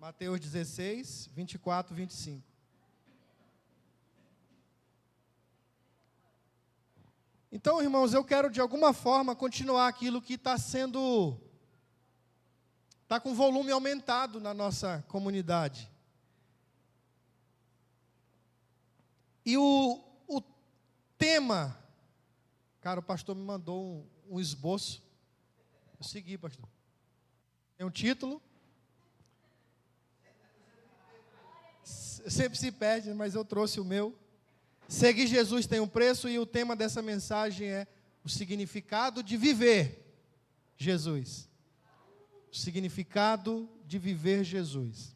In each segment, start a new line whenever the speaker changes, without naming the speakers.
Mateus 16, 24, 25. Então, irmãos, eu quero de alguma forma continuar aquilo que está com volume aumentado na nossa comunidade. E o tema, cara, o pastor me mandou um esboço. Eu segui, pastor. Tem um título. Sempre se perde, mas eu trouxe o meu. Seguir Jesus tem um preço, e o tema dessa mensagem é o significado de viver Jesus. O significado de viver Jesus.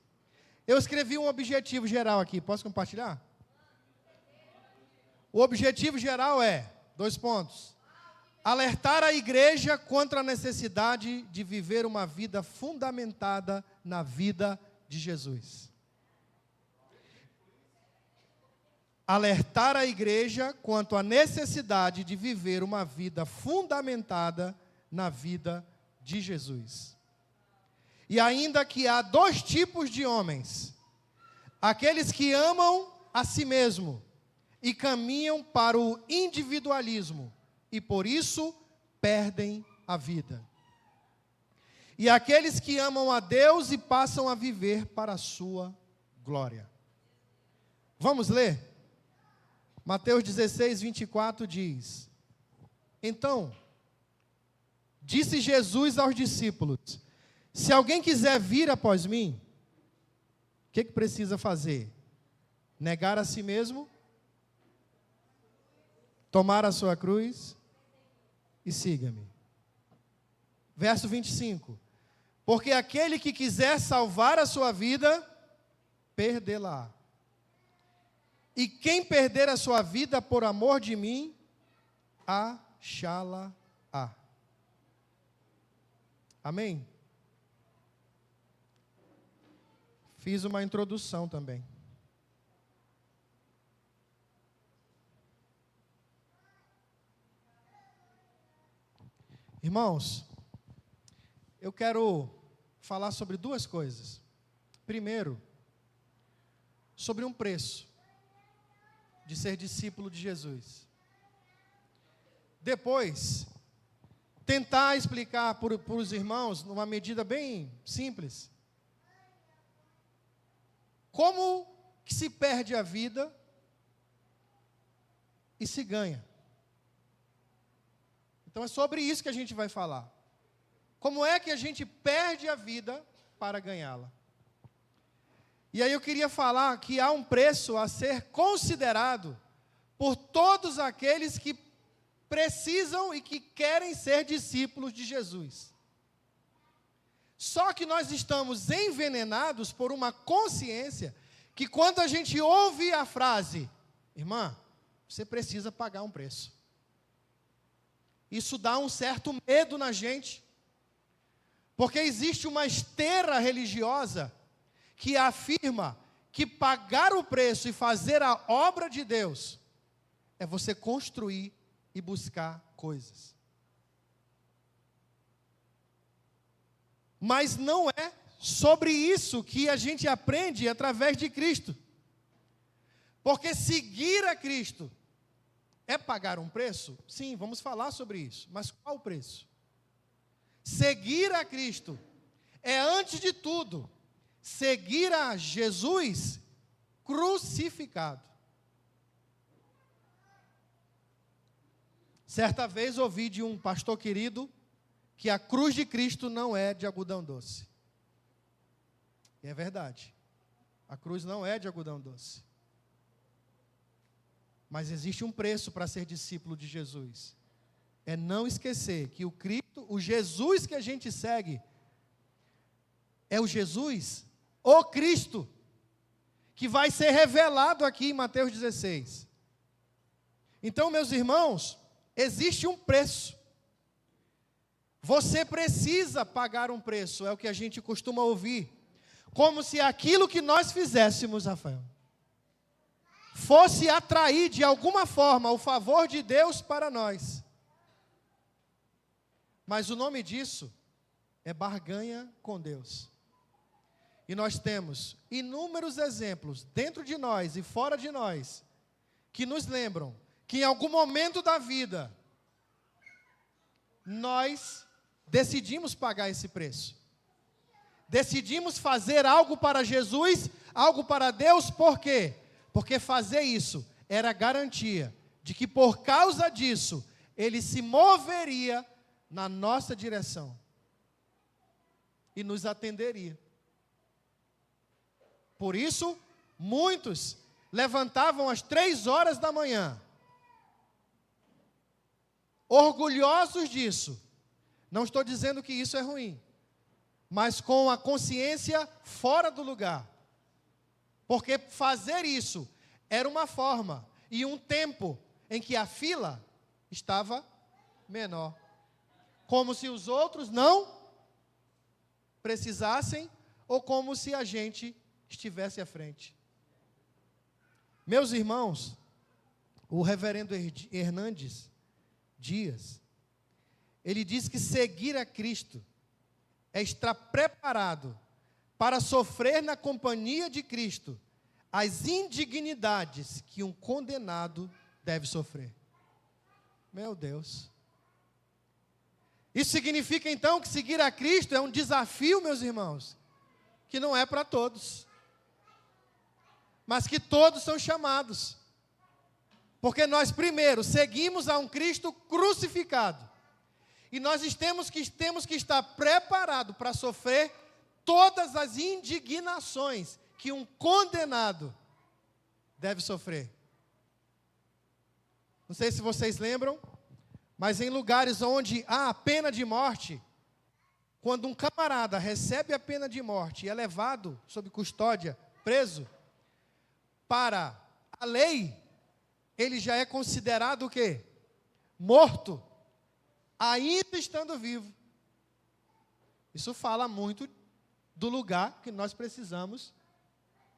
Eu escrevi um objetivo geral aqui, posso compartilhar? O objetivo geral é, 2 pontos. Alertar a igreja contra a necessidade de viver uma vida fundamentada na vida de Jesus. Alertar a igreja quanto à necessidade de viver uma vida fundamentada na vida de Jesus. E ainda que há 2 tipos de homens: aqueles que amam a si mesmo e caminham para o individualismo, e por isso perdem a vida. E aqueles que amam a Deus e passam a viver para a sua glória. Vamos ler? Mateus 16, 24 diz: Então, disse Jesus aos discípulos: se alguém quiser vir após mim, o que precisa fazer? Negar a si mesmo, tomar a sua cruz e siga-me. Verso 25: porque aquele que quiser salvar a sua vida, perdê-la. E quem perder a sua vida por amor de mim, achá-la-á. Amém? Fiz uma introdução também. Irmãos, eu quero falar sobre 2 coisas. Primeiro, sobre um preço de ser discípulo de Jesus. Depois, tentar explicar para os irmãos, numa medida bem simples, como que se perde a vida e se ganha. Então é sobre isso que a gente vai falar. Como é que a gente perde a vida para ganhá-la? E aí eu queria falar que há um preço a ser considerado por todos aqueles que precisam e que querem ser discípulos de Jesus. Só que nós estamos envenenados por uma consciência que, quando a gente ouve a frase: irmã, você precisa pagar um preço, isso dá um certo medo na gente, porque existe uma esteira religiosa que afirma que pagar o preço e fazer a obra de Deus é você construir e buscar coisas. Mas não é sobre isso que a gente aprende através de Cristo. Porque seguir a Cristo é pagar um preço? Sim, vamos falar sobre isso. Mas qual o preço? Seguir a Cristo é, antes de tudo, seguir a Jesus crucificado. Certa vez ouvi de um pastor querido que a cruz de Cristo não é de algodão doce. E é verdade. A cruz não é de algodão doce. Mas existe um preço para ser discípulo de Jesus. É não esquecer que o Cristo, o Jesus que a gente segue, é o Jesus, o Cristo, que vai ser revelado aqui em Mateus 16. Então, meus irmãos, existe um preço. Você precisa pagar um preço, é o que a gente costuma ouvir. Como se aquilo que nós fizéssemos, Rafael, fosse atrair de alguma forma o favor de Deus para nós. Mas o nome disso é barganha com Deus. E nós temos inúmeros exemplos, dentro de nós e fora de nós, que nos lembram que em algum momento da vida, nós decidimos pagar esse preço. Decidimos fazer algo para Jesus, algo para Deus, por quê? Porque fazer isso era garantia de que por causa disso, Ele se moveria na nossa direção e nos atenderia. Por isso, muitos levantavam às 3 horas da manhã, orgulhosos disso. Não estou dizendo que isso é ruim, mas com a consciência fora do lugar. Porque fazer isso era uma forma e um tempo em que a fila estava menor. Como se os outros não precisassem, ou como se a gente estivesse à frente. Meus irmãos, o reverendo Hernandes Dias, ele diz que seguir a Cristo é estar preparado para sofrer na companhia de Cristo as indignidades que um condenado deve sofrer. Meu Deus. Isso significa então que seguir a Cristo é um desafio, meus irmãos, que não é para todos, mas que todos são chamados. Porque nós primeiro seguimos a um Cristo crucificado. E nós temos que estar preparados para sofrer todas as indignações que um condenado deve sofrer. Não sei se vocês lembram, mas em lugares onde há a pena de morte, quando um camarada recebe a pena de morte e é levado sob custódia, preso, para a lei, ele já é considerado o quê? Morto, ainda estando vivo. Isso fala muito do lugar que nós precisamos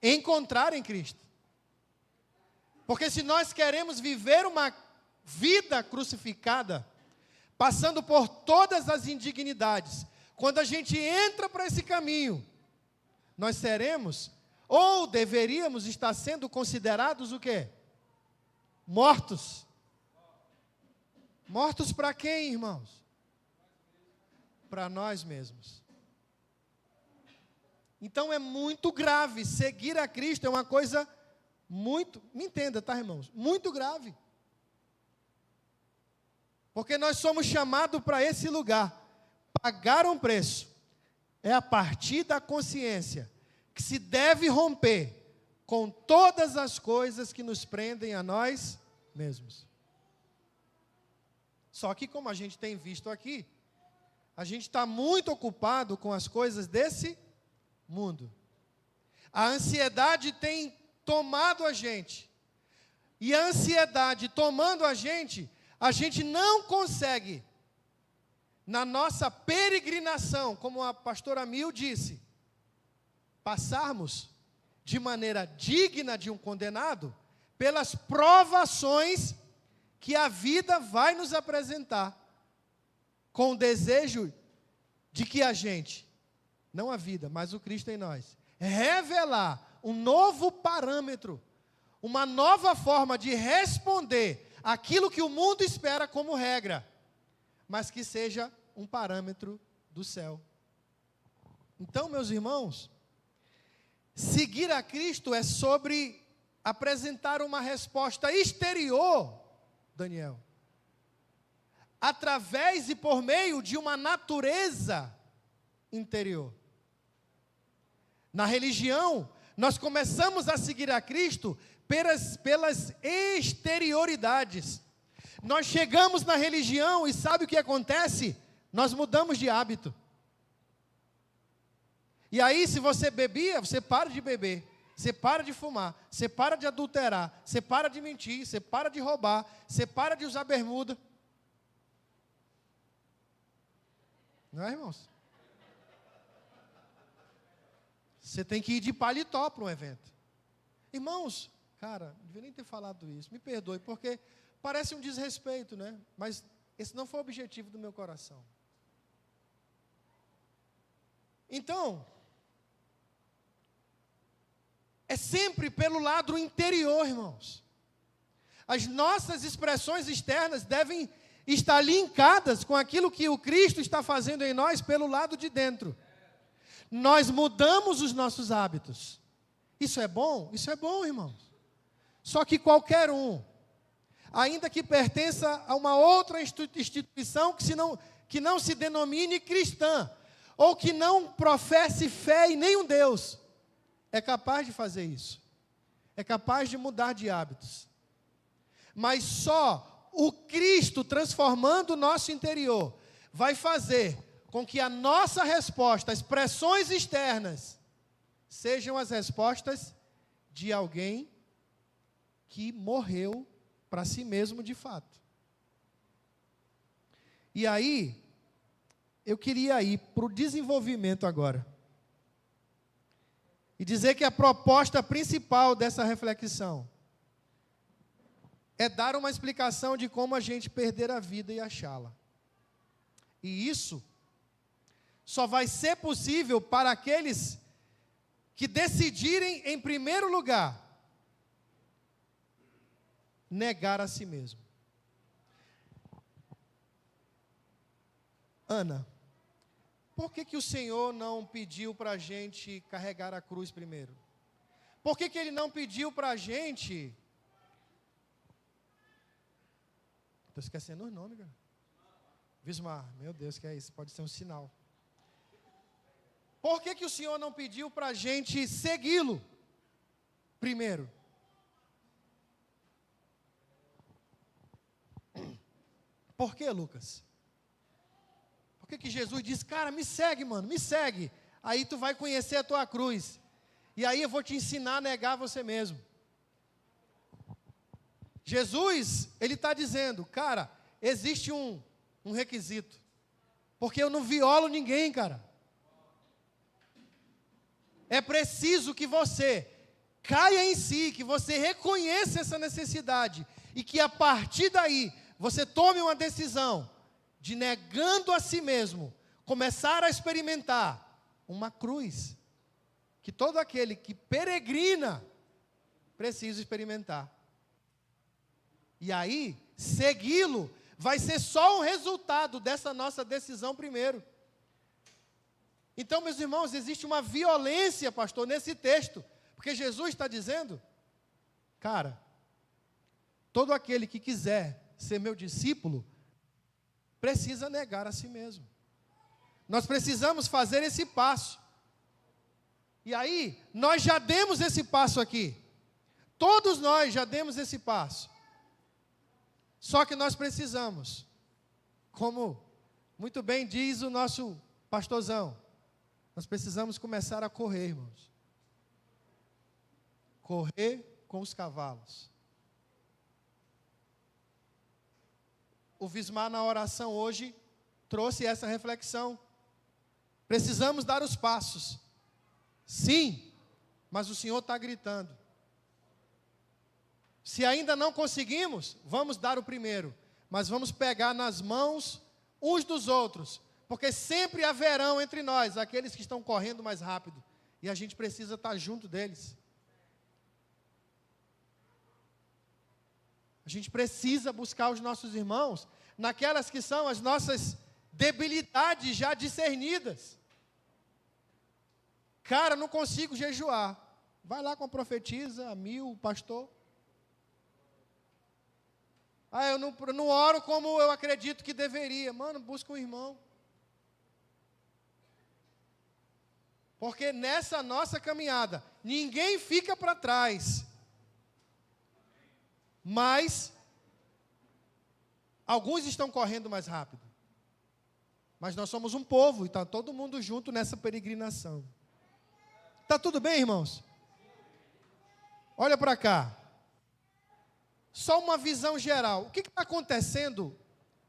encontrar em Cristo. Porque se nós queremos viver uma vida crucificada, passando por todas as indignidades, quando a gente entra para esse caminho, nós seremos, ou deveríamos estar sendo considerados o quê? Mortos. Mortos para quem, irmãos? Para nós mesmos. Então é muito grave. Seguir a Cristo é uma coisa muito, me entenda, tá, irmãos? Muito grave. Porque nós somos chamados para esse lugar. Pagar um preço. É a partir da consciência que se deve romper com todas as coisas que nos prendem a nós mesmos. Só que, como a gente tem visto aqui, a gente está muito ocupado com as coisas desse mundo. A ansiedade tem tomado a gente. E a ansiedade tomando a gente não consegue, na nossa peregrinação, como a pastora Mil disse, passarmos de maneira digna de um condenado pelas provações que a vida vai nos apresentar, com o desejo de que a gente, não a vida, mas o Cristo em nós, revelar um novo parâmetro, uma nova forma de responder aquilo que o mundo espera como regra, mas que seja um parâmetro do céu. Então, meus irmãos, seguir a Cristo é sobre apresentar uma resposta exterior, Daniel, através e por meio de uma natureza interior. Na religião, nós começamos a seguir a Cristo pelas exterioridades. Nós chegamos na religião e sabe o que acontece? Nós mudamos de hábito. E aí, se você bebia, você para de beber. Você para de fumar, você para de adulterar, você para de mentir, você para de roubar, você para de usar bermuda. Não é, irmãos? Você tem que ir de paletó para um evento. Irmãos, cara, não devia nem ter falado isso, me perdoe, porque parece um desrespeito, né? Mas esse não foi o objetivo do meu coração. Então, é sempre pelo lado interior, irmãos. As nossas expressões externas devem estar linkadas com aquilo que o Cristo está fazendo em nós pelo lado de dentro. Nós mudamos os nossos hábitos. Isso é bom? Isso é bom, irmãos. Só que qualquer um, ainda que pertença a uma outra instituição que não se denomine cristã, ou que não professe fé em nenhum Deus, é capaz de fazer isso. É capaz de mudar de hábitos. Mas só o Cristo transformando o nosso interior vai fazer com que a nossa resposta, as pressões externas, sejam as respostas de alguém que morreu para si mesmo de fato. E aí, eu queria ir para o desenvolvimento agora. E dizer que a proposta principal dessa reflexão é dar uma explicação de como a gente perder a vida e achá-la. E isso só vai ser possível para aqueles que decidirem, em primeiro lugar, negar a si mesmo. Ana, por que o Senhor não pediu para a gente carregar a cruz primeiro? Por que Ele não pediu para a gente... Estou esquecendo os nomes, cara. Vismar, meu Deus, que é isso? Pode ser um sinal. Por que o Senhor não pediu para a gente segui-lo primeiro? Por que, Lucas? Por que Jesus disse, cara, me segue, mano, me segue. Aí tu vai conhecer a tua cruz. E aí eu vou te ensinar a negar você mesmo. Jesus, ele está dizendo, cara, existe um requisito. Porque eu não violo ninguém, cara. É preciso que você caia em si, que você reconheça essa necessidade. E que a partir daí, você tome uma decisão de, negando a si mesmo, começar a experimentar uma cruz. Que todo aquele que peregrina precisa experimentar. E aí, segui-lo vai ser só um resultado dessa nossa decisão primeiro. Então, meus irmãos, existe uma violência, pastor, nesse texto. Porque Jesus está dizendo, cara, todo aquele que quiser ser meu discípulo, precisa negar a si mesmo. Nós precisamos fazer esse passo. E aí, nós já demos esse passo aqui. Todos nós já demos esse passo. Só que nós precisamos, como muito bem diz o nosso pastorzão, nós precisamos começar a correr, irmãos. Correr com os cavalos. O Vismar, na oração hoje, trouxe essa reflexão. Precisamos dar os passos. Sim, mas o Senhor está gritando. Se ainda não conseguimos, vamos dar o primeiro. Mas vamos pegar nas mãos uns dos outros. Porque sempre haverão entre nós aqueles que estão correndo mais rápido. E a gente precisa estar junto deles. A gente precisa buscar os nossos irmãos naquelas que são as nossas debilidades já discernidas. Cara, não consigo jejuar. Vai lá com a profetisa, a Mil, o pastor. Ah, eu não oro como eu acredito que deveria. Mano, busca um irmão. Porque nessa nossa caminhada, ninguém fica para trás. Mas, alguns estão correndo mais rápido. Mas nós somos um povo e está todo mundo junto nessa peregrinação. Está tudo bem, irmãos? Olha para cá. Só uma visão geral. O que está acontecendo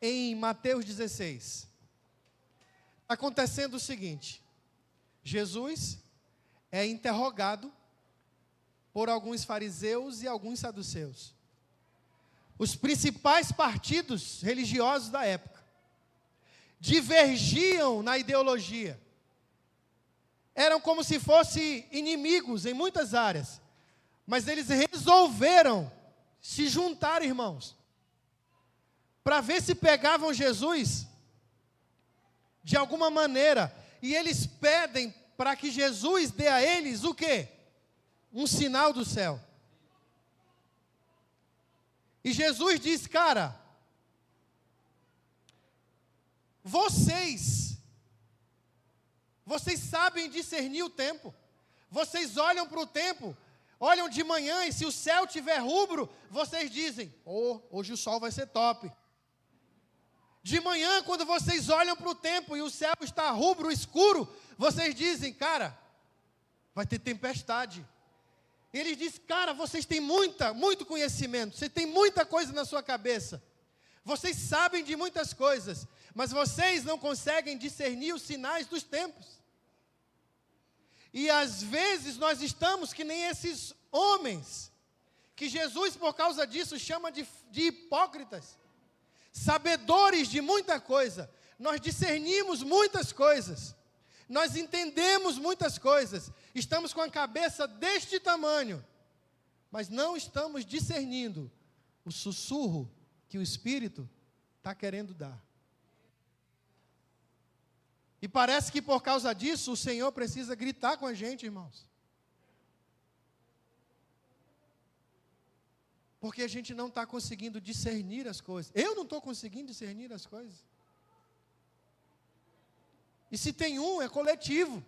em Mateus 16? Está acontecendo o seguinte. Jesus é interrogado por alguns fariseus e alguns saduceus. Os principais partidos religiosos da época divergiam na ideologia. Eram como se fossem inimigos em muitas áreas. Mas eles resolveram se juntar, irmãos, para ver se pegavam Jesus de alguma maneira. E eles pedem para que Jesus dê a eles o quê? Um sinal do céu. E Jesus diz, cara, vocês sabem discernir o tempo. Vocês olham para o tempo, olham de manhã e se o céu tiver rubro, vocês dizem, hoje o sol vai ser top. De manhã, quando vocês olham para o tempo e o céu está rubro, escuro, vocês dizem, cara, vai ter tempestade. E ele diz, cara, vocês têm muito conhecimento, vocês têm muita coisa na sua cabeça. Vocês sabem de muitas coisas, mas vocês não conseguem discernir os sinais dos tempos. E às vezes nós estamos que nem esses homens, que Jesus por causa disso chama de hipócritas. Sabedores de muita coisa, nós discernimos muitas coisas, nós entendemos muitas coisas, estamos com a cabeça deste tamanho, mas não estamos discernindo o sussurro que o Espírito está querendo dar. E parece que por causa disso o Senhor precisa gritar com a gente, irmãos. Porque a gente não está conseguindo discernir as coisas. Eu não estou conseguindo discernir as coisas. E se tem um, é coletivo.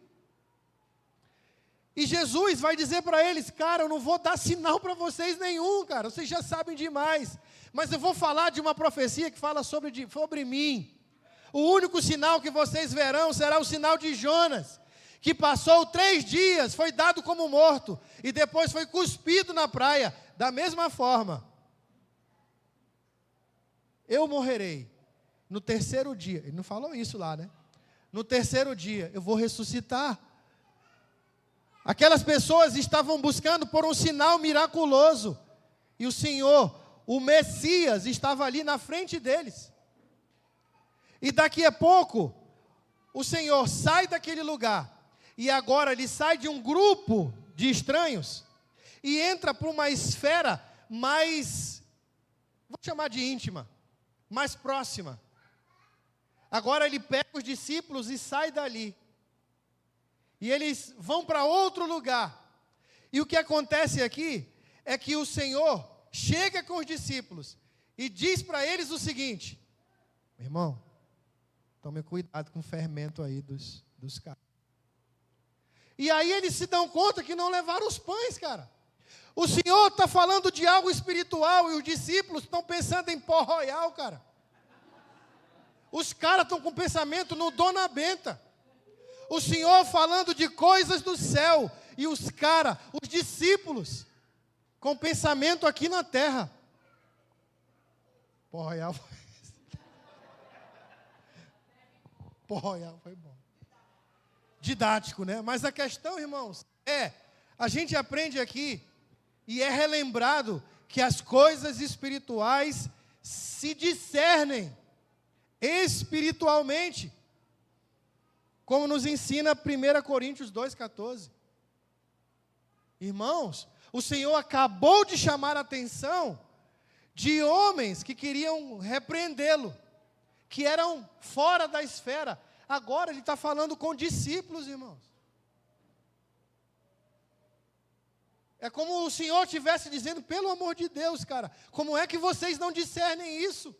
E Jesus vai dizer para eles, cara, eu não vou dar sinal para vocês nenhum, cara. Vocês já sabem demais. Mas eu vou falar de uma profecia que fala sobre mim. O único sinal que vocês verão será o sinal de Jonas, que passou 3 dias, foi dado como morto, e depois foi cuspido na praia. Da mesma forma, eu morrerei no 3º dia. Ele não falou isso lá, né? No 3º dia, eu vou ressuscitar. Aquelas pessoas estavam buscando por um sinal miraculoso, e o Senhor, o Messias, estava ali na frente deles. E daqui a pouco, o Senhor sai daquele lugar, e agora ele sai de um grupo de estranhos, e entra para uma esfera mais, vou chamar de íntima, mais próxima. Agora ele pega os discípulos e sai dali. E eles vão para outro lugar. E o que acontece aqui é que o Senhor chega com os discípulos e diz para eles o seguinte: meu irmão, tome cuidado com o fermento aí dos caras. E aí eles se dão conta que não levaram os pães, cara. O Senhor está falando de algo espiritual e os discípulos estão pensando em pó royal, cara. Os caras estão com pensamento no Dona Benta. O Senhor falando de coisas do céu e os caras, os discípulos, com pensamento aqui na terra. Pó royal foi bom. Didático, né? Mas a questão, irmãos, a gente aprende aqui e é relembrado que as coisas espirituais se discernem espiritualmente, como nos ensina 1 Coríntios 2,14. Irmãos, o Senhor acabou de chamar a atenção de homens que queriam repreendê-lo, que eram fora da esfera. Agora ele está falando com discípulos, irmãos. É como o Senhor estivesse dizendo, pelo amor de Deus, cara, como é que vocês não discernem isso?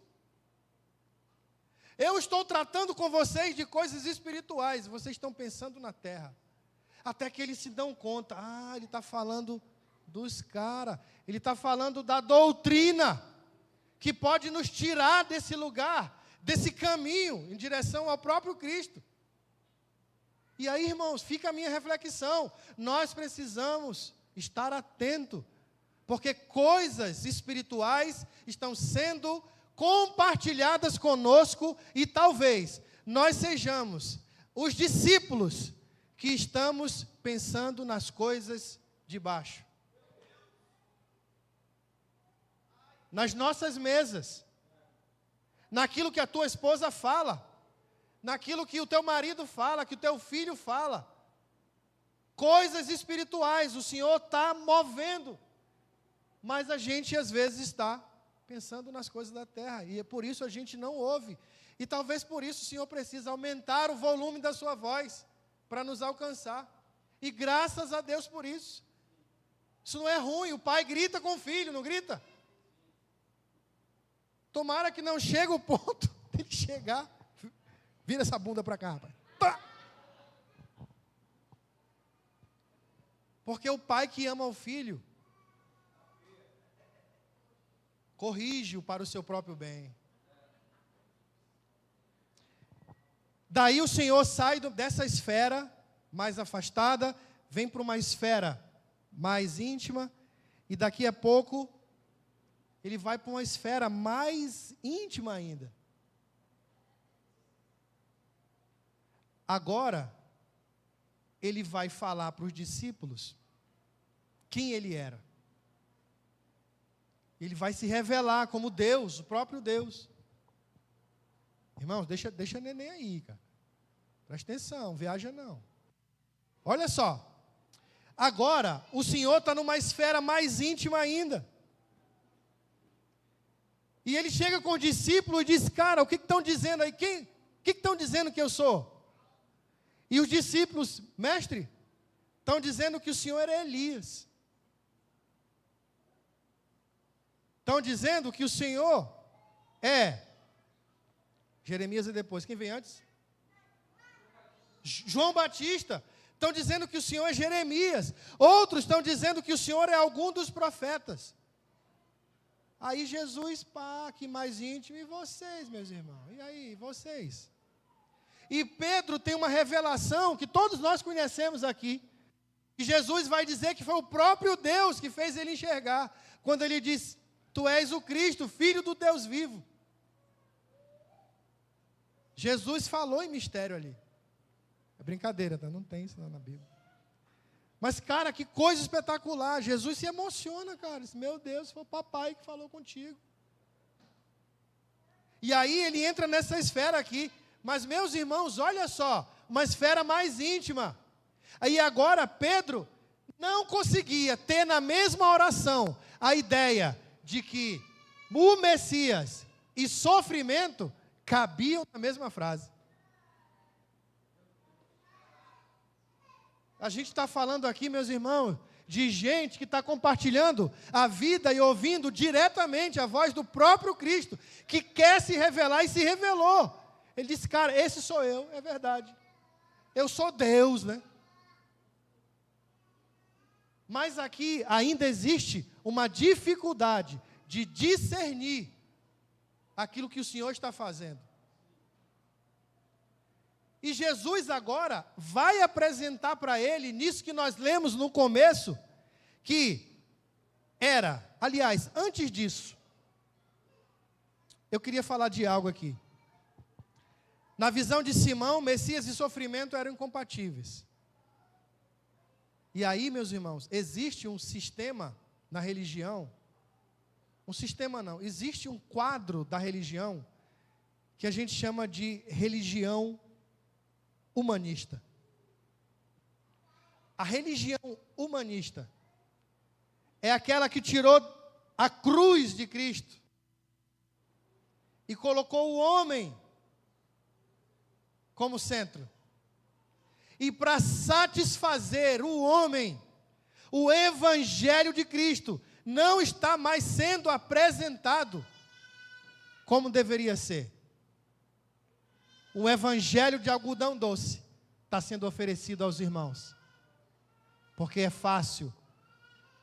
Eu estou tratando com vocês de coisas espirituais, vocês estão pensando na terra. Até que eles se dão conta, ele está falando dos caras, ele está falando da doutrina, que pode nos tirar desse lugar, desse caminho, em direção ao próprio Cristo. E aí, irmãos, fica a minha reflexão, nós precisamos estar atento, porque coisas espirituais estão sendo compartilhadas conosco e talvez nós sejamos os discípulos que estamos pensando nas coisas de baixo. Nas nossas mesas, naquilo que a tua esposa fala, naquilo que o teu marido fala, que o teu filho fala. Coisas espirituais, o Senhor está movendo. mas a gente às vezes está pensando nas coisas da terra, e é por isso a gente não ouve. E talvez por isso o Senhor precisa aumentar o volume da sua voz, para nos alcançar. E graças a Deus por isso. Isso não é ruim, o pai grita com o filho, não grita? Tomara que não chegue o ponto de chegar. Vira essa bunda para cá, rapaz. Tá. Porque o pai que ama o filho, corrige-o para o seu próprio bem. Daí o Senhor sai dessa esfera mais afastada, vem para uma esfera mais íntima, e daqui a pouco ele vai para uma esfera mais íntima ainda. Agora, ele vai falar para os discípulos quem ele era. Ele vai se revelar como Deus, o próprio Deus. Irmãos, deixa neném aí, cara. Presta atenção, viaja não. Olha só. Agora, o Senhor está numa esfera mais íntima ainda. E ele chega com o discípulo e diz, cara, o que estão dizendo aí? O que estão dizendo que eu sou? E os discípulos, mestre, estão dizendo que o Senhor é Elias. Estão dizendo que o Senhor é Jeremias e depois, quem vem antes? João Batista. Estão dizendo que o Senhor é Jeremias. Outros estão dizendo que o Senhor é algum dos profetas. Aí Jesus, pá, que mais íntimo. E vocês, meus irmãos? E aí, vocês? E Pedro tem uma revelação que todos nós conhecemos aqui. E Jesus vai dizer que foi o próprio Deus que fez ele enxergar. Quando ele diz, tu és o Cristo, Filho do Deus vivo. Jesus falou em mistério ali. É brincadeira, tá? Não tem isso na Bíblia. Mas, cara, que coisa espetacular. Jesus se emociona, cara. Diz, meu Deus, foi o papai que falou contigo. E aí ele entra nessa esfera aqui. Mas, meus irmãos, olha só, uma esfera mais íntima. Aí agora Pedro não conseguia ter na mesma oração a ideia de que o Messias e sofrimento cabiam na mesma frase. A gente está falando aqui, meus irmãos, de gente que está compartilhando a vida e ouvindo diretamente a voz do próprio Cristo, que quer se revelar e se revelou. Ele disse, cara, esse sou eu, é verdade. Eu sou Deus, né? Mas aqui ainda existe uma dificuldade de discernir aquilo que o Senhor está fazendo. E Jesus agora vai apresentar para ele, nisso que nós lemos no começo, que era, aliás, antes disso, eu queria falar de algo aqui. Na visão de Simão, Messias e sofrimento eram incompatíveis. E aí, meus irmãos, existe um sistema na religião, existe um quadro da religião que a gente chama de religião humanista. A religião humanista é aquela que tirou a cruz de Cristo e colocou o homem como centro. E para satisfazer o homem, o Evangelho de Cristo não está mais sendo apresentado como deveria ser. O Evangelho de algodão doce está sendo oferecido aos irmãos, porque é fácil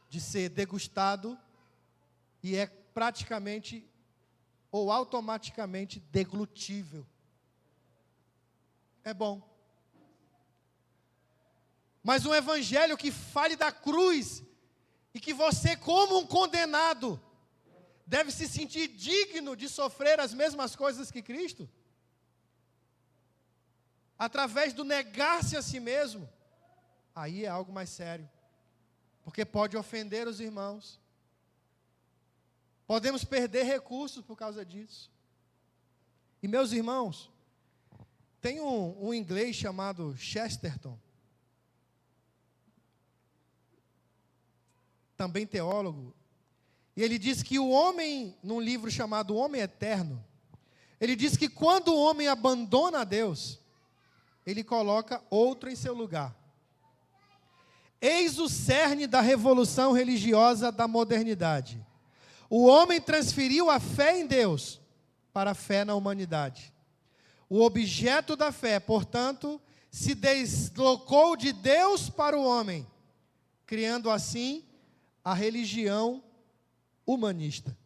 de ser degustado e é praticamente ou automaticamente deglutível. É bom. Mas um evangelho que fale da cruz e que você, como um condenado, deve se sentir digno de sofrer as mesmas coisas que Cristo, através do negar-se a si mesmo, aí é algo mais sério, porque pode ofender os irmãos, podemos perder recursos por causa disso. E meus irmãos, tem um inglês chamado Chesterton, também teólogo, E ele diz que o homem, num livro chamado O Homem Eterno, ele diz que quando o homem abandona a Deus, ele coloca outro em seu lugar. Eis o cerne da revolução religiosa da modernidade. O homem transferiu a fé em Deus para a fé na humanidade. O objeto da fé, portanto, se deslocou de Deus para o homem, criando assim a religião humanista.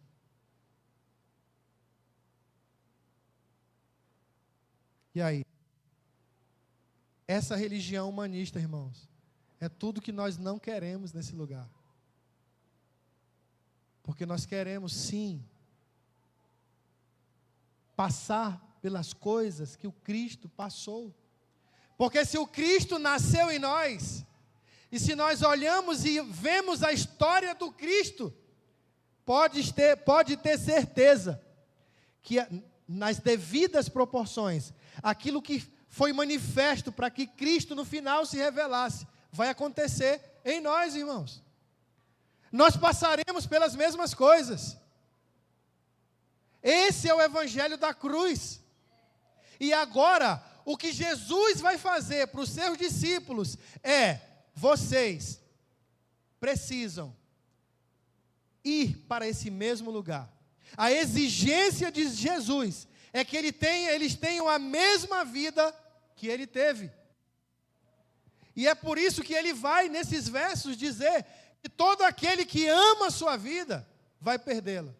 E aí? Essa religião humanista, irmãos, é tudo que nós não queremos nesse lugar. Porque nós queremos, sim, passar pelas coisas que o Cristo passou. Porque se o Cristo nasceu em nós, e se nós olhamos e vemos a história do Cristo, pode ter certeza que nas devidas proporções, aquilo que foi manifesto para que Cristo no final se revelasse, vai acontecer em nós, irmãos. Nós passaremos pelas mesmas coisas. Esse é o evangelho da cruz. E agora, o que Jesus vai fazer para os seus discípulos é: vocês precisam ir para esse mesmo lugar. A exigência de Jesus é que eles tenham a mesma vida que ele teve. E é por isso que ele vai, nesses versos, dizer que todo aquele que ama a sua vida vai perdê-la.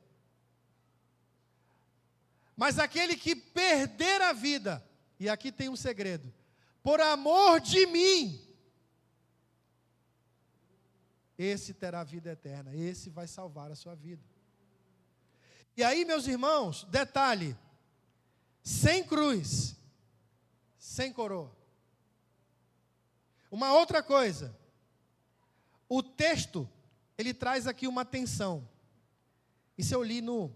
Mas aquele que perder a vida, e aqui tem um segredo, por amor de mim, esse terá vida eterna, esse vai salvar a sua vida. E aí, meus irmãos, detalhe, sem cruz, sem coroa. Uma outra coisa, o texto, ele traz aqui uma tensão. Isso eu li no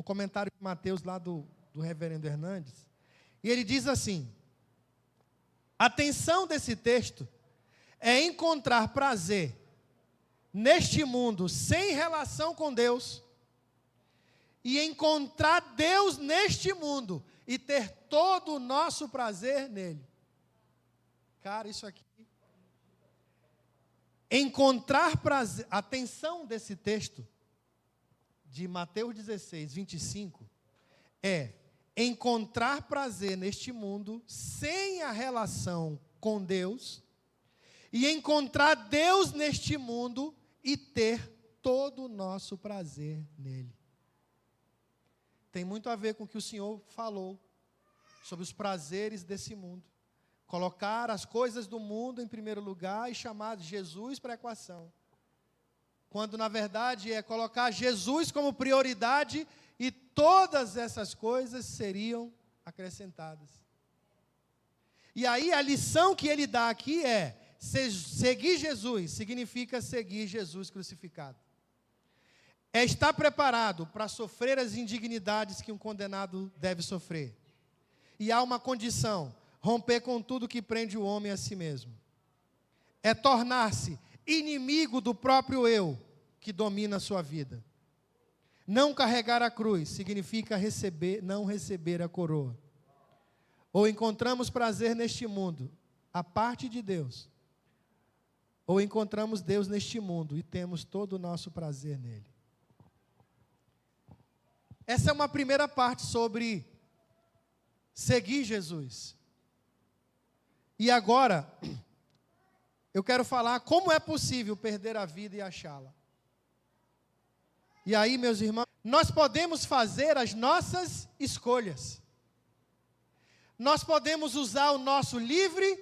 comentário de Mateus, lá do reverendo Hernandes, e ele diz assim: a tensão desse texto é encontrar prazer neste mundo sem relação com Deus, e encontrar Deus neste mundo e ter todo o nosso prazer nele. Cara, isso aqui. Encontrar prazer, a tensão desse texto, de Mateus 16, 25, é encontrar prazer neste mundo sem a relação com Deus, e encontrar Deus neste mundo e ter todo o nosso prazer nele. Tem muito a ver com o que o Senhor falou sobre os prazeres desse mundo. Colocar as coisas do mundo em primeiro lugar e chamar Jesus para a equação. Quando, na verdade, é colocar Jesus como prioridade e todas essas coisas seriam acrescentadas. E aí, a lição que ele dá aqui é: seguir Jesus significa seguir Jesus crucificado. É estar preparado para sofrer as indignidades que um condenado deve sofrer. E há uma condição: romper com tudo que prende o homem a si mesmo. É tornar-se inimigo do próprio eu que domina a sua vida. Não carregar a cruz significa não receber a coroa. Ou encontramos prazer neste mundo, a parte de Deus, ou encontramos Deus neste mundo e temos todo o nosso prazer nele. Essa é uma primeira parte sobre seguir Jesus. E agora, eu quero falar como é possível perder a vida e achá-la. E aí, meus irmãos, nós podemos fazer as nossas escolhas. Nós podemos usar o nosso livre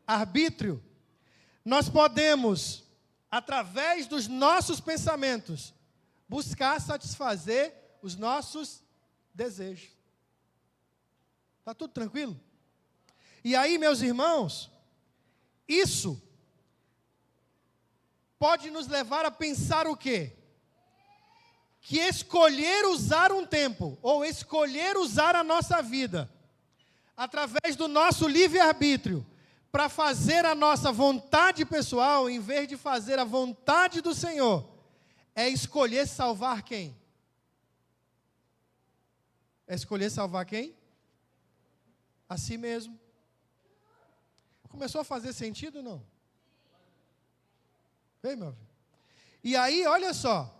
arbítrio. Nós podemos, através dos nossos pensamentos, buscar satisfazer os nossos desejos. Está tudo tranquilo? E aí, meus irmãos, isso pode nos levar a pensar o quê? Que escolher usar um tempo, ou escolher usar a nossa vida, através do nosso livre-arbítrio, para fazer a nossa vontade pessoal, em vez de fazer a vontade do Senhor, é escolher salvar quem? É escolher salvar quem? A si mesmo. Começou a fazer sentido ou não? Vem, meu filho. E aí, olha só.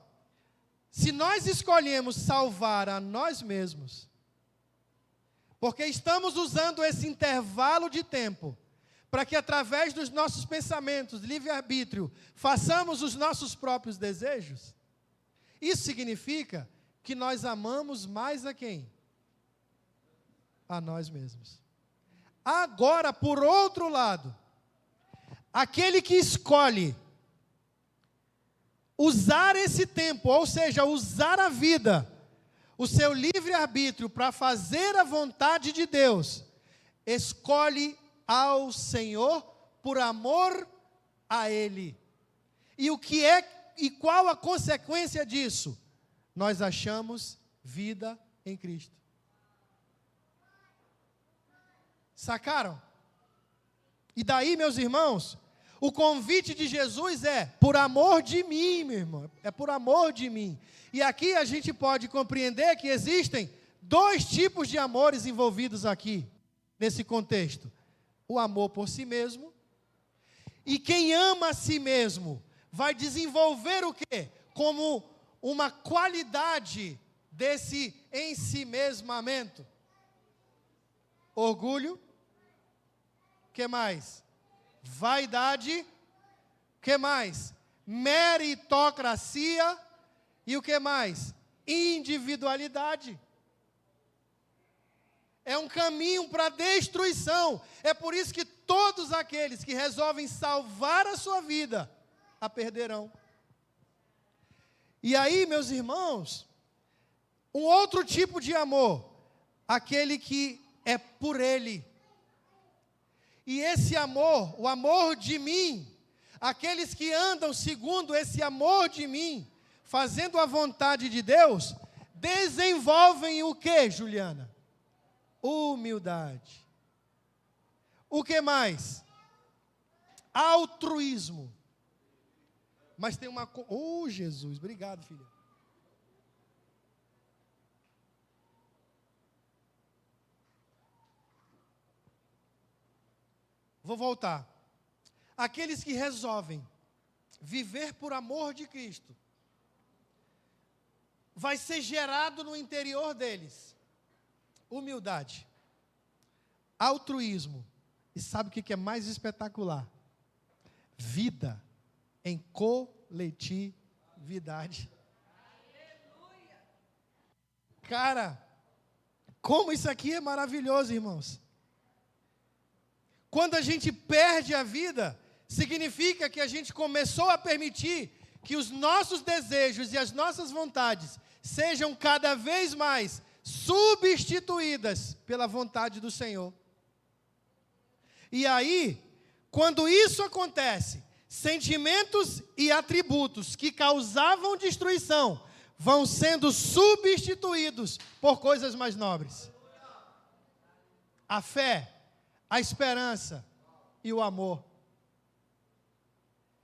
Se nós escolhemos salvar a nós mesmos, porque estamos usando esse intervalo de tempo para que através dos nossos pensamentos, livre-arbítrio, façamos os nossos próprios desejos, isso significa que nós amamos mais a quem? A nós mesmos. Agora, por outro lado, aquele que escolhe usar esse tempo, ou seja, usar a vida, o seu livre-arbítrio para fazer a vontade de Deus, escolhe ao Senhor por amor a Ele. E o que é e qual a consequência disso? Nós achamos vida em Cristo. Sacaram? E daí, meus irmãos, o convite de Jesus é por amor de mim, meu irmão. É por amor de mim. E aqui a gente pode compreender que existem dois tipos de amores envolvidos aqui, nesse contexto. O amor por si mesmo. E quem ama a si mesmo vai desenvolver o quê? Como uma qualidade desse ensimesmamento. Orgulho. Que mais? Vaidade. Que mais? Meritocracia. E o que mais? Individualidade. É um caminho para a destruição. É por isso que todos aqueles que resolvem salvar a sua vida, a perderão. E aí, meus irmãos, um outro tipo de amor, aquele que é por Ele. E esse amor, o amor de mim, aqueles que andam segundo esse amor de mim, fazendo a vontade de Deus, desenvolvem o que, Juliana? Humildade. O que mais? Altruísmo. Mas tem uma... Oh, Jesus, obrigado, filha. Vou voltar. Aqueles que resolvem viver por amor de Cristo, vai ser gerado no interior deles humildade, altruísmo, e sabe o que é mais espetacular? Vida em coletividade. Cara, como isso aqui é maravilhoso, irmãos. Quando a gente perde a vida, significa que a gente começou a permitir que os nossos desejos e as nossas vontades sejam cada vez mais substituídas pela vontade do Senhor. E aí, quando isso acontece, sentimentos e atributos que causavam destruição vão sendo substituídos por coisas mais nobres. A fé, a esperança e o amor.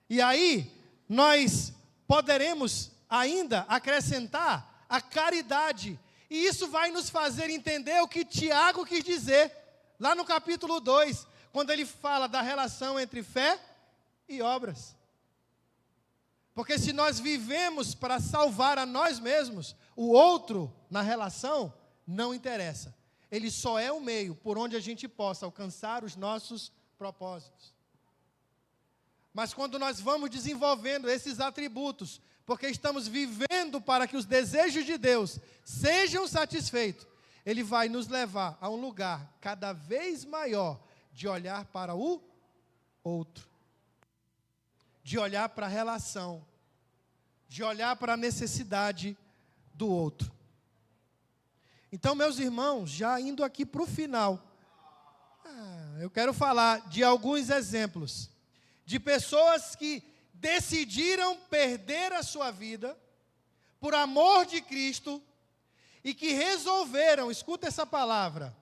E aí, nós poderemos ainda acrescentar a caridade. E isso vai nos fazer entender o que Tiago quis dizer, lá no capítulo 2, quando ele fala da relação entre fé e obras. Porque se nós vivemos para salvar a nós mesmos, o outro na relação não interessa. Ele só é o meio por onde a gente possa alcançar os nossos propósitos. Mas quando nós vamos desenvolvendo esses atributos, porque estamos vivendo para que os desejos de Deus sejam satisfeitos, Ele vai nos levar a um lugar cada vez maior de olhar para o outro, de olhar para a relação, de olhar para a necessidade do outro. Então, meus irmãos, já indo aqui para o final, eu quero falar de alguns exemplos de pessoas que decidiram perder a sua vida por amor de Cristo e que resolveram, escuta essa palavra,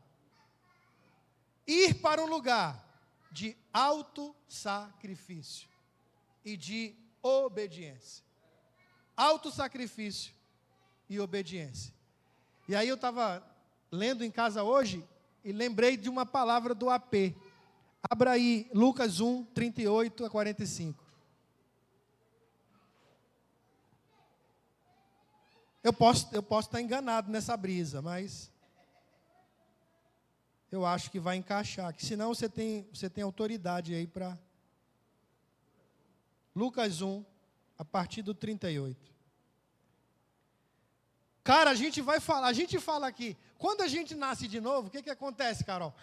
ir para um lugar de autossacrifício e de obediência. autossacrifício e obediência. E aí eu estava lendo em casa hoje e lembrei de uma palavra do AP. Abra aí Lucas 1, 38 a 45. Eu posso estar enganado nessa brisa, mas eu acho que vai encaixar. Que senão você tem autoridade aí para... Lucas 1, a partir do 38. Cara, a gente fala aqui, quando a gente nasce de novo, o que acontece, Carol?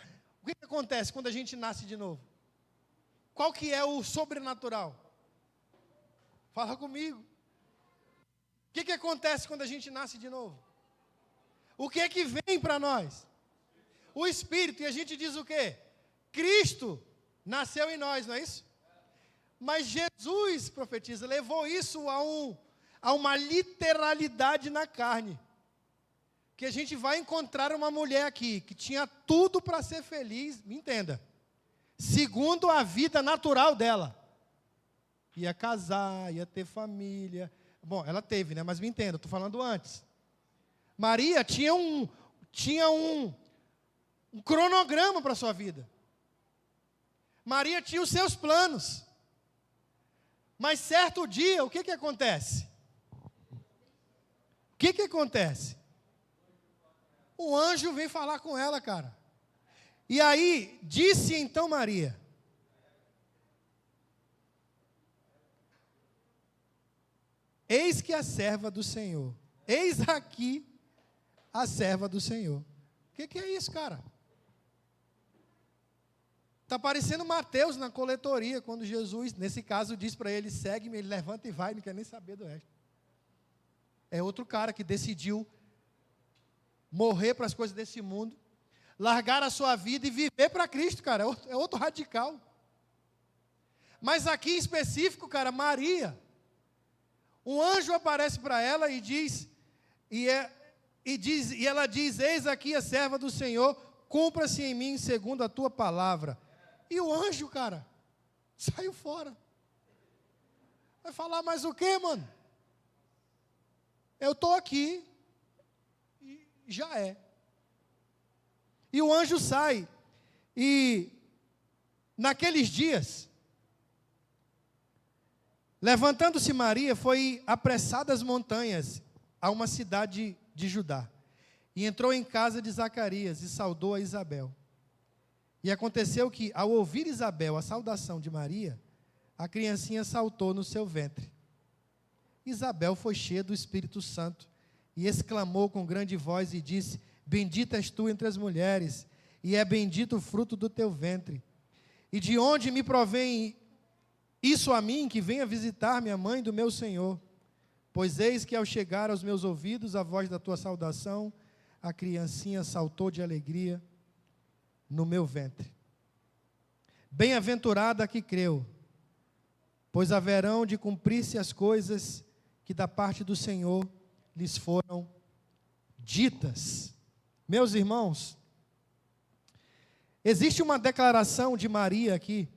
O que acontece quando a gente nasce de novo? Qual que é o sobrenatural? Fala comigo. O que acontece quando a gente nasce de novo? O que é que vem para nós? O Espírito, e a gente diz o quê? Cristo nasceu em nós, não é isso? Mas Jesus, profetiza, levou isso a uma literalidade na carne. Que a gente vai encontrar uma mulher aqui, que tinha tudo para ser feliz, me entenda, segundo a vida natural dela. Ia casar, ia ter família. Bom, ela teve, né? Mas me entenda, estou falando antes. Maria tinha um cronograma para a sua vida. Maria tinha os seus planos. Mas certo dia, o que acontece? O que acontece? Um anjo vem falar com ela, cara. E aí, disse então Maria: eis que a serva do Senhor, eis aqui a serva do Senhor. O que é isso, cara? Está parecendo Mateus na coletoria, quando Jesus, nesse caso, diz para ele: segue-me, ele levanta e vai, não quer nem saber do resto. É outro cara que decidiu morrer para as coisas desse mundo, largar a sua vida e viver para Cristo, cara. É outro radical. Mas aqui em específico, cara, Maria, um anjo aparece para ela e diz, e ela diz: eis aqui a serva do Senhor, cumpra-se em mim segundo a tua palavra. E o anjo, cara, saiu fora. Vai falar mais o quê, mano? Eu estou aqui, e já é. E o anjo sai, e naqueles dias, levantando-se Maria, foi apressada às montanhas, a uma cidade de Judá, e entrou em casa de Zacarias, e saudou a Isabel. E aconteceu que, ao ouvir Isabel a saudação de Maria, a criancinha saltou no seu ventre. Isabel foi cheia do Espírito Santo, e exclamou com grande voz e disse: bendita és tu entre as mulheres, e é bendito o fruto do teu ventre. E de onde me provém isso a mim, que venha visitar-me a mãe do meu Senhor? Pois eis que ao chegar aos meus ouvidos a voz da tua saudação, a criancinha saltou de alegria no meu ventre. Bem-aventurada a que creu, pois haverão de cumprir-se as coisas que da parte do Senhor lhes foram ditas. Meus irmãos, existe uma declaração de Maria aqui,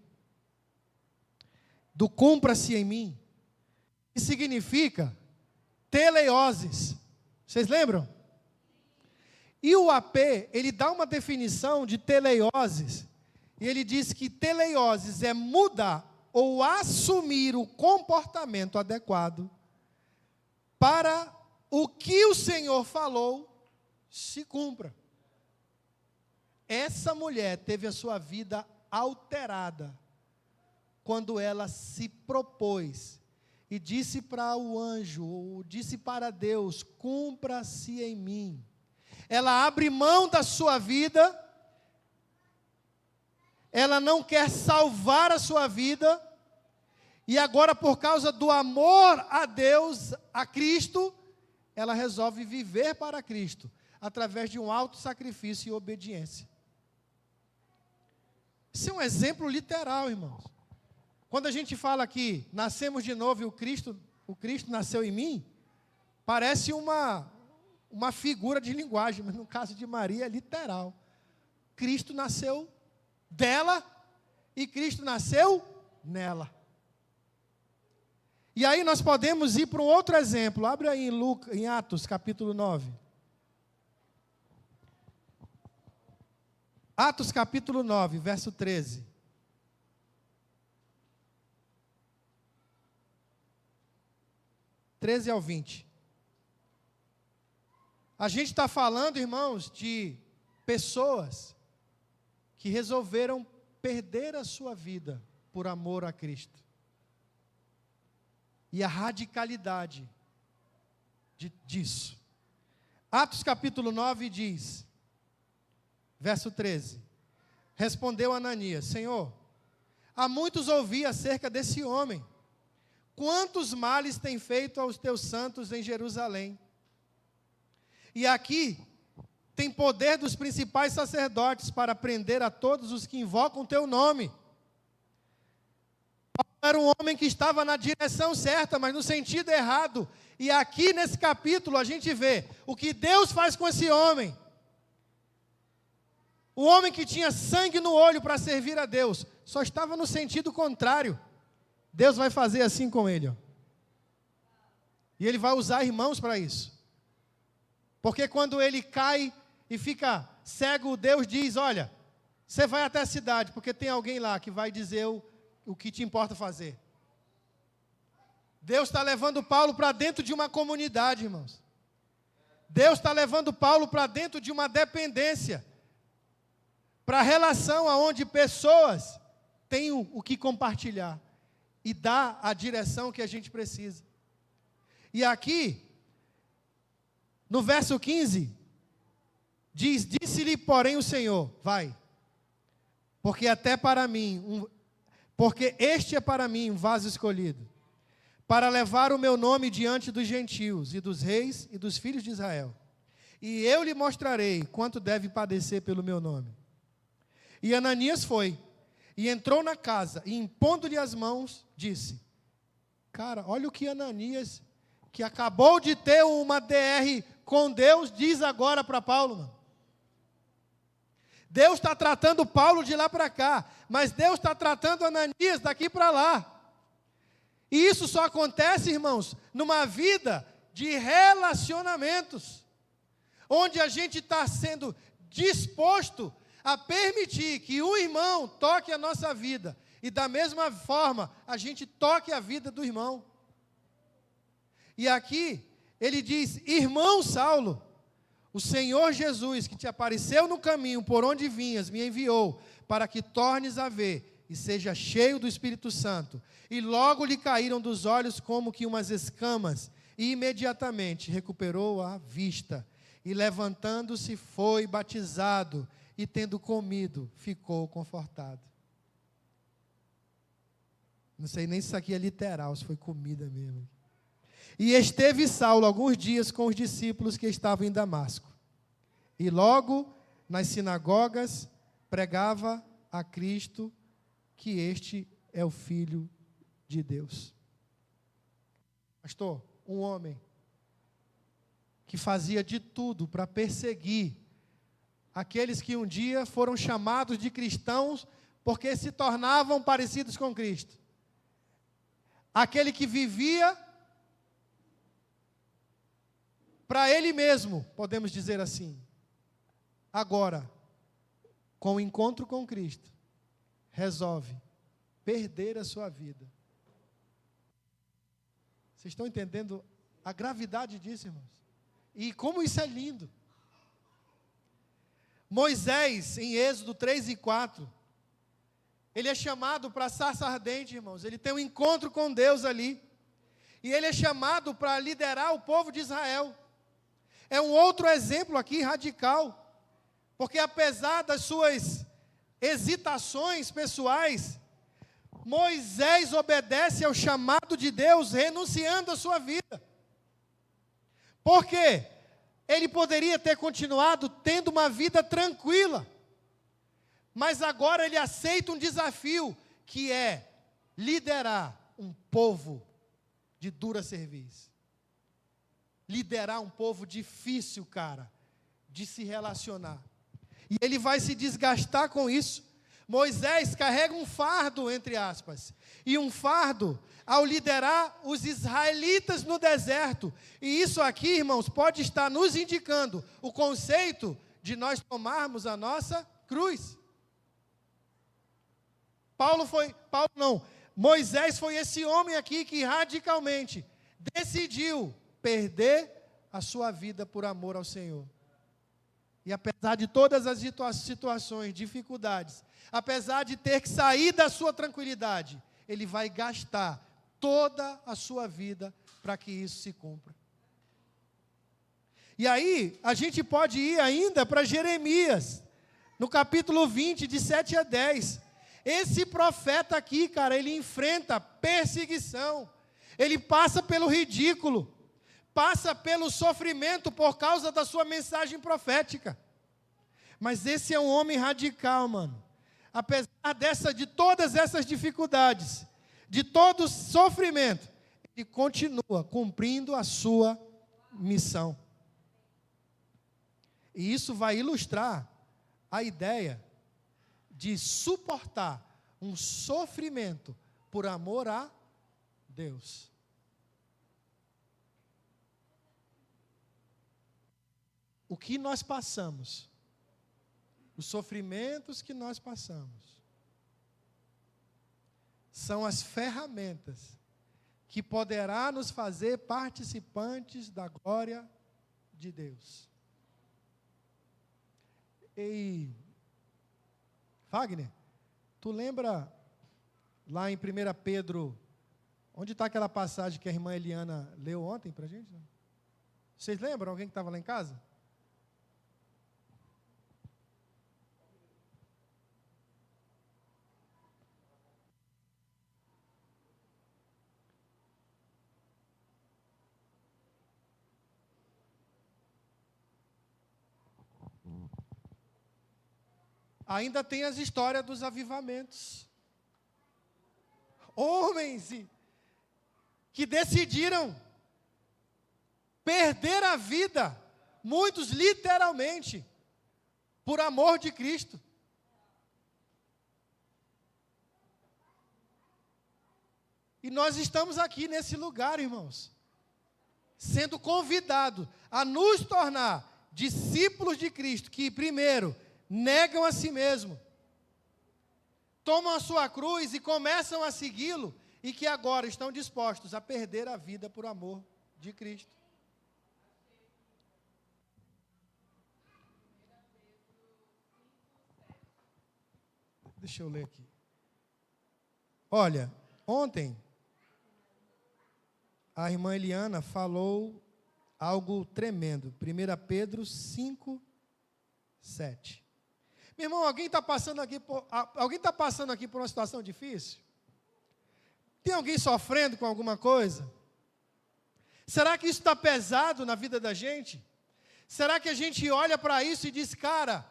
do cumpra-se em mim, que significa teleioses. Vocês lembram? E o AP, ele dá uma definição de teleioses, e ele diz que teleioses é mudar ou assumir o comportamento adequado para o que o Senhor falou se cumpra. Essa mulher teve a sua vida alterada quando ela se propôs e disse para o anjo, ou disse para Deus: cumpra-se em mim. Ela abre mão da sua vida, ela não quer salvar a sua vida, e agora, por causa do amor a Deus, a Cristo, ela resolve viver para Cristo, através de um alto sacrifício e obediência. Isso é um exemplo literal, irmãos. Quando a gente fala que nascemos de novo e o Cristo nasceu em mim, parece uma figura de linguagem, mas no caso de Maria é literal. Cristo nasceu dela e Cristo nasceu nela. E aí nós podemos ir para um outro exemplo. Abre aí em Atos, capítulo 9. Atos, capítulo 9, verso 13. Ao 20. A gente está falando, irmãos, de pessoas que resolveram perder a sua vida por amor a Cristo. E a radicalidade disso. Atos capítulo 9 diz, verso 13: Respondeu Ananias: Senhor, há muitos ouvi acerca desse homem. Quantos males tem feito aos teus santos em Jerusalém? E aqui tem poder dos principais sacerdotes para prender a todos os que invocam o teu nome. Paulo era um homem que estava na direção certa, mas no sentido errado. E aqui nesse capítulo a gente vê o que Deus faz com esse homem. O homem que tinha sangue no olho para servir a Deus, só estava no sentido contrário. Deus vai fazer assim com ele, ó. E ele vai usar irmãos para isso. Porque quando ele cai e fica cego, Deus diz: olha, você vai até a cidade, porque tem alguém lá que vai dizer o que te importa fazer. Deus está levando Paulo para dentro de uma comunidade, irmãos. Deus está levando Paulo para dentro de uma dependência, para a relação onde pessoas têm o que compartilhar e dar a direção que a gente precisa. E aqui, no verso 15, diz: Disse-lhe, porém, o Senhor: vai, porque este é para mim um vaso escolhido, para levar o meu nome diante dos gentios e dos reis e dos filhos de Israel. E eu lhe mostrarei quanto deve padecer pelo meu nome. E Ananias foi, e entrou na casa, e impondo-lhe as mãos, disse: cara, olha o que Ananias, que acabou de ter uma DR com Deus, diz agora para Paulo, mano. Deus está tratando Paulo de lá para cá, mas Deus está tratando Ananias daqui para lá. E isso só acontece, irmãos, numa vida de relacionamentos, onde a gente está sendo disposto a permitir que um irmão toque a nossa vida, e da mesma forma, a gente toque a vida do irmão. E aqui, ele diz: irmão Saulo, o Senhor Jesus, que te apareceu no caminho por onde vinhas, me enviou, para que tornes a ver, e seja cheio do Espírito Santo. E logo lhe caíram dos olhos como que umas escamas, e imediatamente recuperou a vista. E levantando-se foi batizado, e tendo comido, ficou confortado. Não sei nem se isso aqui é literal, se foi comida mesmo. E esteve Saulo alguns dias com os discípulos que estavam em Damasco. E logo, nas sinagogas, pregava a Cristo, que este é o Filho de Deus. Pastor, um homem que fazia de tudo para perseguir aqueles que um dia foram chamados de cristãos porque se tornavam parecidos com Cristo. Aquele que vivia para ele mesmo, podemos dizer assim. Agora, com o encontro com Cristo, resolve perder a sua vida. Vocês estão entendendo a gravidade disso, irmãos? E como isso é lindo. Moisés, em Êxodo 3 e 4, ele é chamado para sarça ardente, irmãos. Ele tem um encontro com Deus ali. E ele é chamado para liderar o povo de Israel. É um outro exemplo aqui radical. Porque apesar das suas hesitações pessoais, Moisés obedece ao chamado de Deus, renunciando à sua vida. Por quê? Ele poderia ter continuado tendo uma vida tranquila, mas agora ele aceita um desafio, que é liderar um povo de dura cerviz. Liderar um povo difícil, cara, de se relacionar. E ele vai se desgastar com isso, Moisés carrega um fardo, entre aspas, e um fardo ao liderar os israelitas no deserto. E isso aqui, irmãos, pode estar nos indicando o conceito de nós tomarmos a nossa cruz. Moisés foi esse homem aqui que radicalmente decidiu perder a sua vida por amor ao Senhor. E apesar de todas as situações, dificuldades, apesar de ter que sair da sua tranquilidade, ele vai gastar toda a sua vida para que isso se cumpra. E aí, a gente pode ir ainda para Jeremias, no capítulo 20, de 7 a 10. Esse profeta aqui, cara, ele enfrenta perseguição, ele passa pelo ridículo, passa pelo sofrimento por causa da sua mensagem profética. Mas esse é um homem radical, mano. Apesar de todas essas dificuldades, de todo o sofrimento, ele continua cumprindo a sua missão. E isso vai ilustrar a ideia de suportar um sofrimento por amor a Deus. O que nós passamos, os sofrimentos que nós passamos, são as ferramentas que poderá nos fazer participantes da glória de Deus. Ei, Wagner, tu lembra lá em 1 Pedro, onde está aquela passagem que a irmã Eliana leu ontem para a gente? Vocês lembram? Alguém que estava lá em casa? Ainda tem as histórias dos avivamentos. Homens que decidiram perder a vida, muitos literalmente, por amor de Cristo. E nós estamos aqui nesse lugar, irmãos, sendo convidados a nos tornar discípulos de Cristo, que primeiro negam a si mesmo, tomam a sua cruz e começam a segui-lo, e que agora estão dispostos a perder a vida por amor de Cristo. Deixa eu ler aqui. Olha, ontem a irmã Eliana falou algo tremendo. 1 Pedro 5, 7. Meu irmão, alguém está passando aqui por uma situação difícil? Tem alguém sofrendo com alguma coisa? Será que isso está pesado na vida da gente? Será que a gente olha para isso e diz, cara,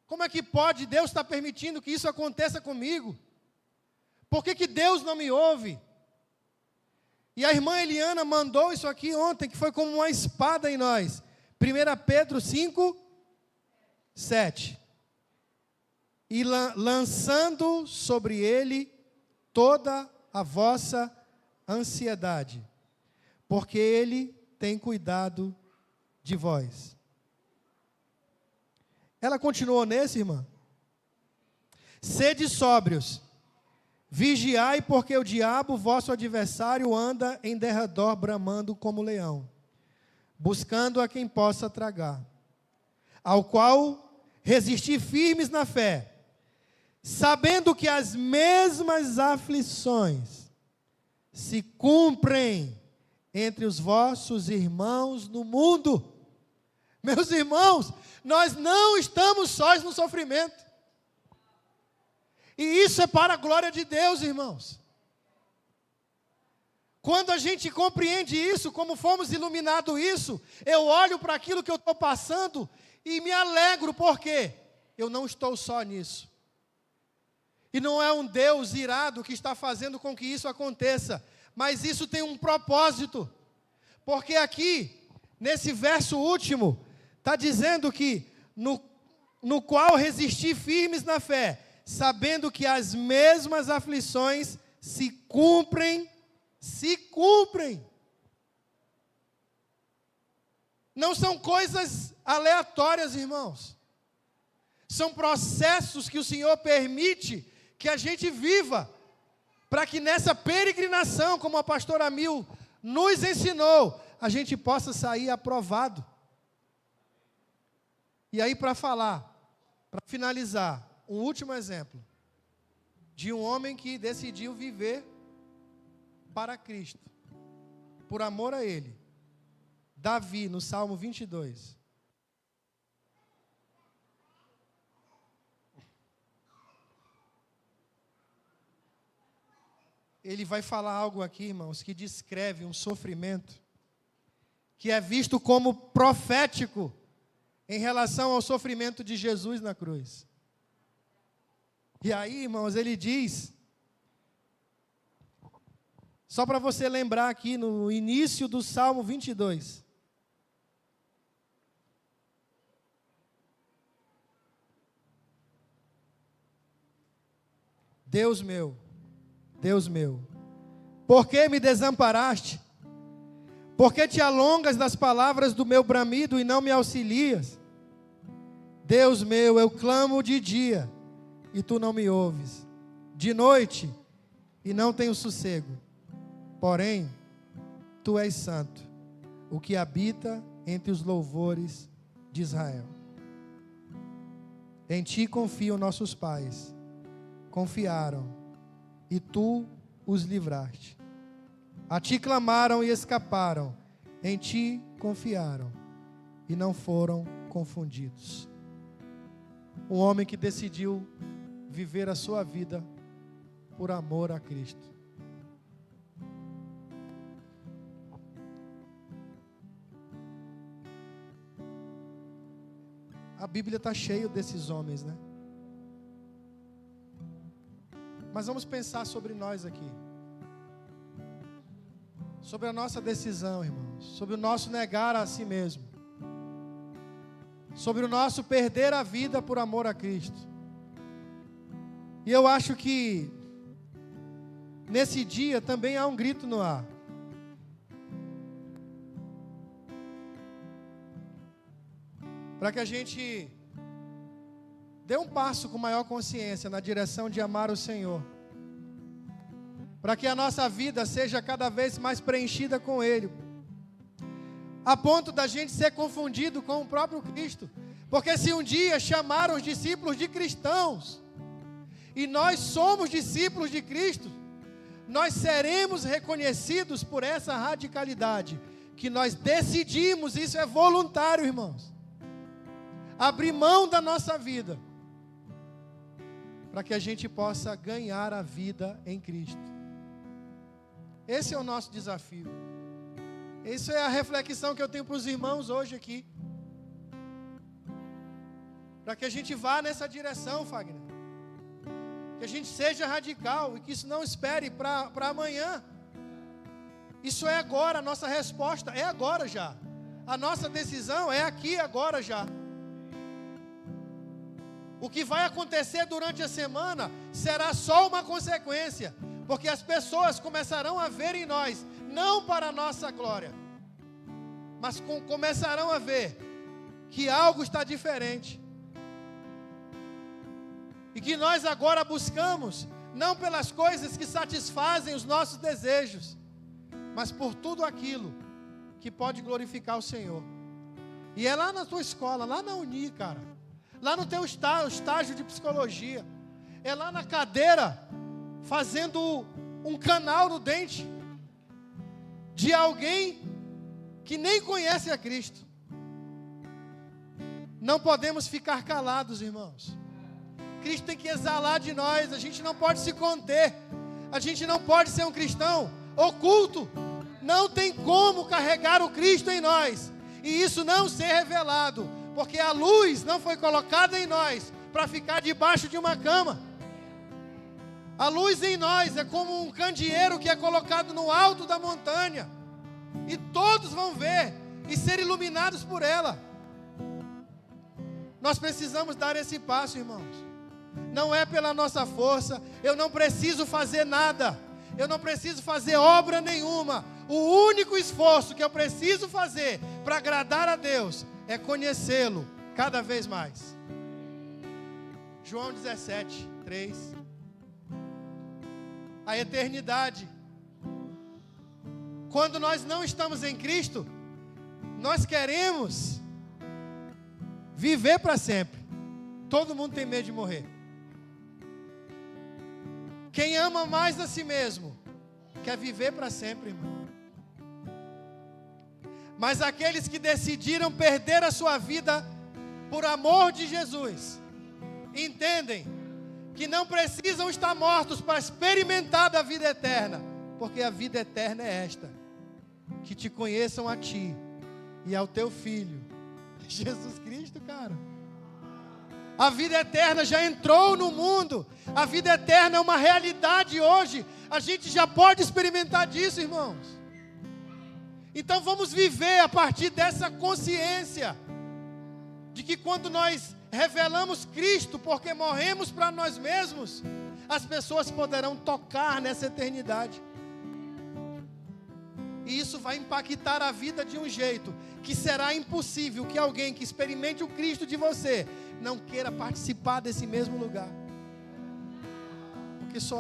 como é que pode Deus estar permitindo que isso aconteça comigo? Por que Deus não me ouve? E a irmã Eliana mandou isso aqui ontem, que foi como uma espada em nós. 1 Pedro 5, 7. E lançando sobre ele toda a vossa ansiedade, porque ele tem cuidado de vós. Ela continuou nesse, irmã? Sede sóbrios, vigiai, porque o diabo, vosso adversário, anda em derredor bramando como leão, buscando a quem possa tragar, ao qual resistir firmes na fé, sabendo que as mesmas aflições se cumprem entre os vossos irmãos no mundo. Meus irmãos, nós não estamos sós no sofrimento. E isso é para a glória de Deus, irmãos. Quando a gente compreende isso, como fomos iluminados isso, eu olho para aquilo que eu estou passando e me alegro, porque eu não estou só nisso. E não é um Deus irado que está fazendo com que isso aconteça, mas isso tem um propósito. Porque aqui, nesse verso último, está dizendo que no qual resistir firmes na fé, sabendo que as mesmas aflições se cumprem. Não são coisas aleatórias, irmãos. São processos que o Senhor permite que a gente viva, para que nessa peregrinação, como a pastora Mil nos ensinou, a gente possa sair aprovado. E aí, para finalizar, um último exemplo de um homem que decidiu viver para Cristo, por amor a Ele. Davi, no Salmo 22. Ele vai falar algo aqui, irmãos, que descreve um sofrimento que é visto como profético em relação ao sofrimento de Jesus na cruz. E aí, irmãos, ele diz, só para você lembrar aqui no início do Salmo 22. Deus meu, por que me desamparaste? Por que te alongas das palavras do meu bramido e não me auxilias? Deus meu, eu clamo de dia e tu não me ouves, de noite e não tenho sossego. Porém, tu és santo, o que habita entre os louvores de Israel. Em ti confiam nossos pais, confiaram, e tu os livraste. A ti clamaram e escaparam, em ti confiaram, e não foram confundidos. Um homem que decidiu viver a sua vida por amor a Cristo. A Bíblia está cheia desses homens, né? Mas vamos pensar sobre nós aqui. Sobre a nossa decisão, irmãos. Sobre o nosso negar a si mesmo. Sobre o nosso perder a vida por amor a Cristo. E eu acho que nesse dia também há um grito no ar. Para que a gente dê um passo com maior consciência na direção de amar o Senhor. Para que a nossa vida seja cada vez mais preenchida com Ele. A ponto da gente ser confundido com o próprio Cristo. Porque se um dia chamaram os discípulos de cristãos, e nós somos discípulos de Cristo, nós seremos reconhecidos por essa radicalidade, que nós decidimos, isso é voluntário, irmãos. Abrir mão da nossa vida, para que a gente possa ganhar a vida em Cristo. Esse é o nosso desafio. Isso é a reflexão que eu tenho para os irmãos hoje aqui. Para que a gente vá nessa direção, Fagner. Que a gente seja radical e que isso não espere para amanhã. Isso é agora, a nossa resposta é agora já. A nossa decisão é aqui agora já. O que vai acontecer durante a semana será só uma consequência, porque as pessoas começarão a ver em nós, não para a nossa glória, mas começarão a ver que algo está diferente. E que nós agora buscamos, não pelas coisas que satisfazem os nossos desejos, mas por tudo aquilo que pode glorificar o Senhor. E é lá na tua escola, lá na Uni, cara. Lá no teu estágio de psicologia. É lá na cadeira, fazendo um canal no dente de alguém que nem conhece a Cristo. Não podemos ficar calados, irmãos. Cristo tem que exalar de nós. A gente não pode se conter. A gente não pode ser um cristão oculto. Não tem como carregar o Cristo em nós e isso não ser revelado, porque a luz não foi colocada em nós para ficar debaixo de uma cama. A luz em nós é como um candeeiro que é colocado no alto da montanha, e todos vão ver e ser iluminados por ela. Nós precisamos dar esse passo, irmãos. não é pela nossa força, eu não preciso fazer nada, eu não preciso fazer obra nenhuma. O único esforço que eu preciso fazer para agradar a Deus é conhecê-lo cada vez mais. João 17, 3. A eternidade. Quando nós não estamos em Cristo, nós queremos viver para sempre. Todo mundo tem medo de morrer. Quem ama mais a si mesmo quer viver para sempre, irmão. Mas aqueles que decidiram perder a sua vida por amor de Jesus, entendem que não precisam estar mortos para experimentar da vida eterna, porque a vida eterna é esta: que te conheçam a ti e ao teu Filho, Jesus Cristo, cara. A vida eterna já entrou no mundo, a vida eterna é uma realidade hoje, a gente já pode experimentar disso, irmãos. Então vamos viver a partir dessa consciência, de que quando nós revelamos Cristo, porque morremos para nós mesmos, as pessoas poderão tocar nessa eternidade. E isso vai impactar a vida de um jeito que será impossível que alguém que experimente o Cristo de você não queira participar desse mesmo lugar. Porque só